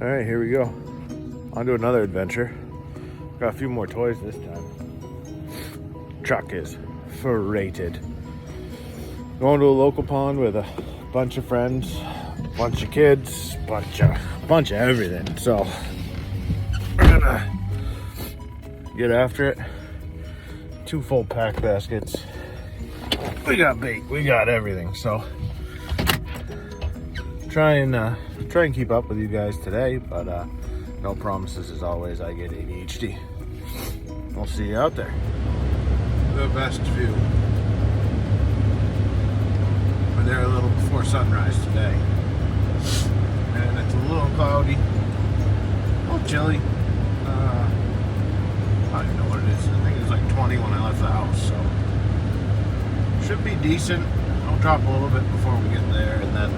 All right, here we go. On to another adventure. Got a few more toys this time. Truck is freighted. Going to a local pond with a bunch of friends, bunch of kids, bunch of everything. So we're gonna get after it. 2 full pack baskets. We got bait, we got everything. So try and keep up with you guys today, but no promises as always. I get ADHD. We'll see you out there. The best view. We're there a little before sunrise today, and it's a little cloudy, a little chilly. I don't even know what it is. I think it was like 20 when I left the house, so should be decent. I'll drop a little bit before we get there, and then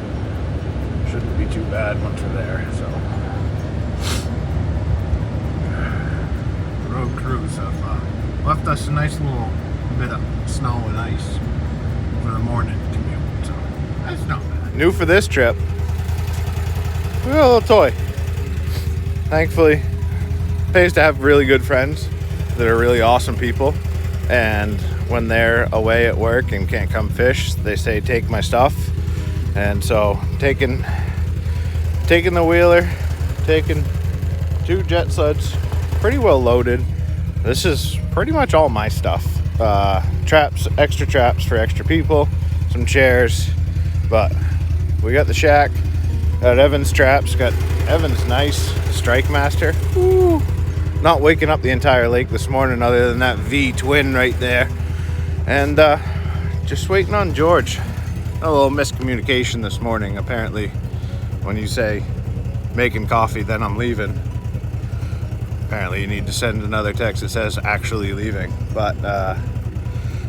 shouldn't be too bad once we're there. So the road crews have left us a nice little bit of snow and ice for the morning commute, so that's not bad. New for this trip, we got a little toy. Thankfully, pays to have really good friends that are really awesome people, and when they're away at work and can't come fish, they say take my stuff. And so taking the wheeler, taking 2 jet sleds, pretty well loaded. This is pretty much all my stuff. Traps, extra traps for extra people, some chairs, but we got the shack, got Evan's traps, got Evan's nice Strike Master. Woo. Not waking up the entire lake this morning other than that V twin right there. And just waiting on George. A little miscommunication this morning. Apparently when you say making coffee then I'm leaving, apparently you need to send another text that says actually leaving. But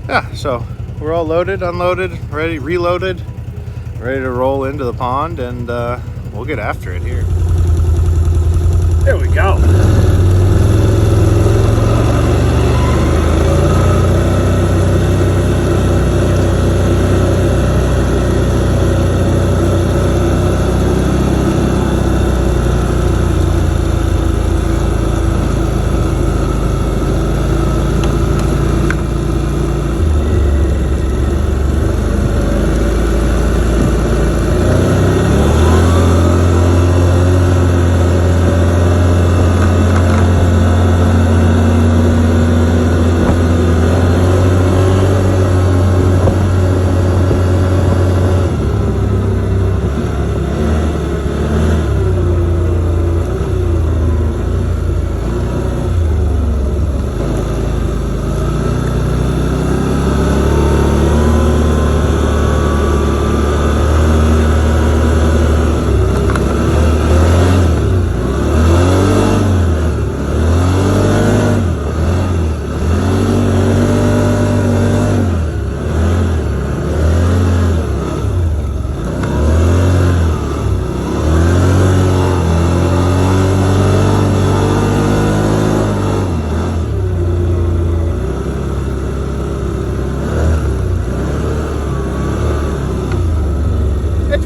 yeah, so we're all loaded, unloaded, ready, reloaded, ready to roll into the pond, and we'll get after it here. There we go.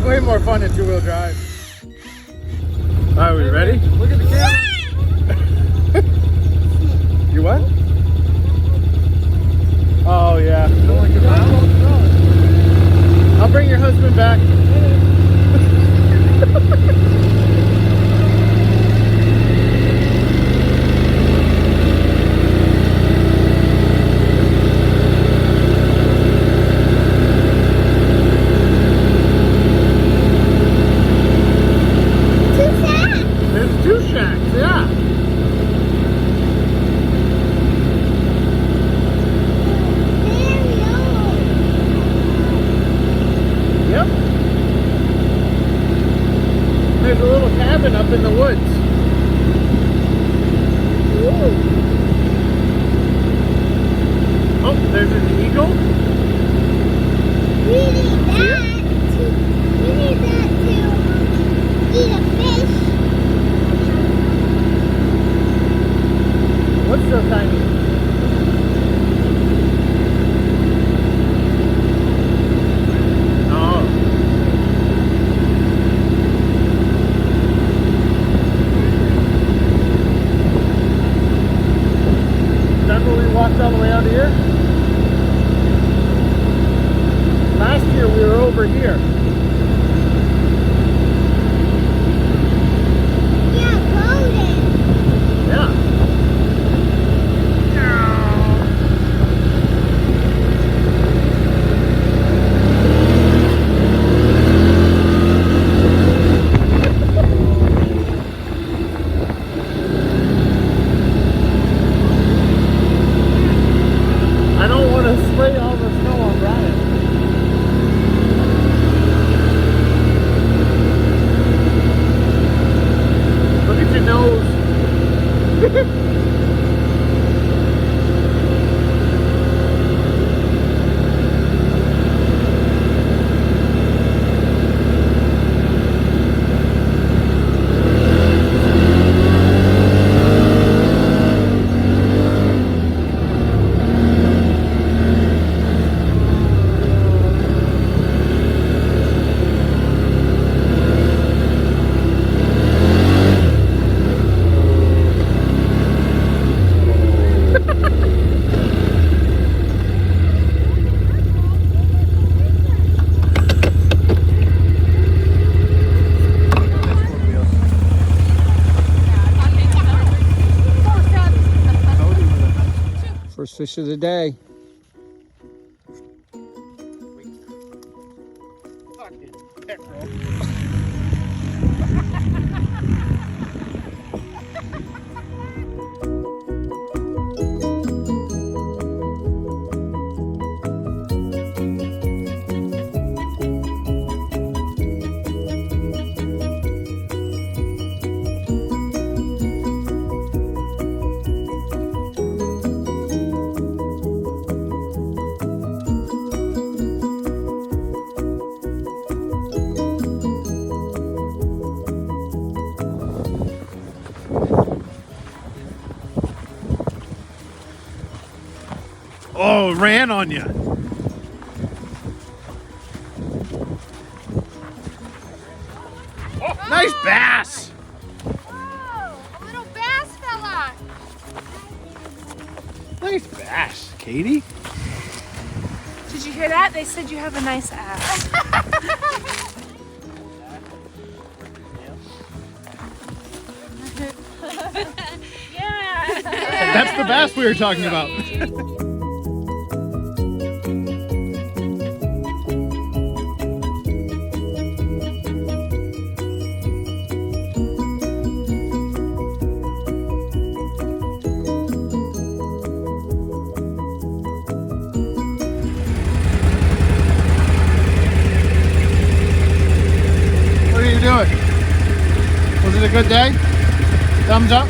Way more fun in 2-wheel drive. Are we ready? Look at the camera. You what? Oh yeah. You don't like your I'll bring your husband back. There's a little cabin up in the woods. Ooh. Oh, there's an eagle. We need that to eat a fish. What's so tiny? nose. First fish of the day. Oh, it ran on you. Oh, nice bass. Whoa, a little bass fella. Nice bass, Katie. Did you hear that? They said you have a nice ass. Yeah. That's the bass we were talking about. What are you doing? Was it a good day? Thumbs up?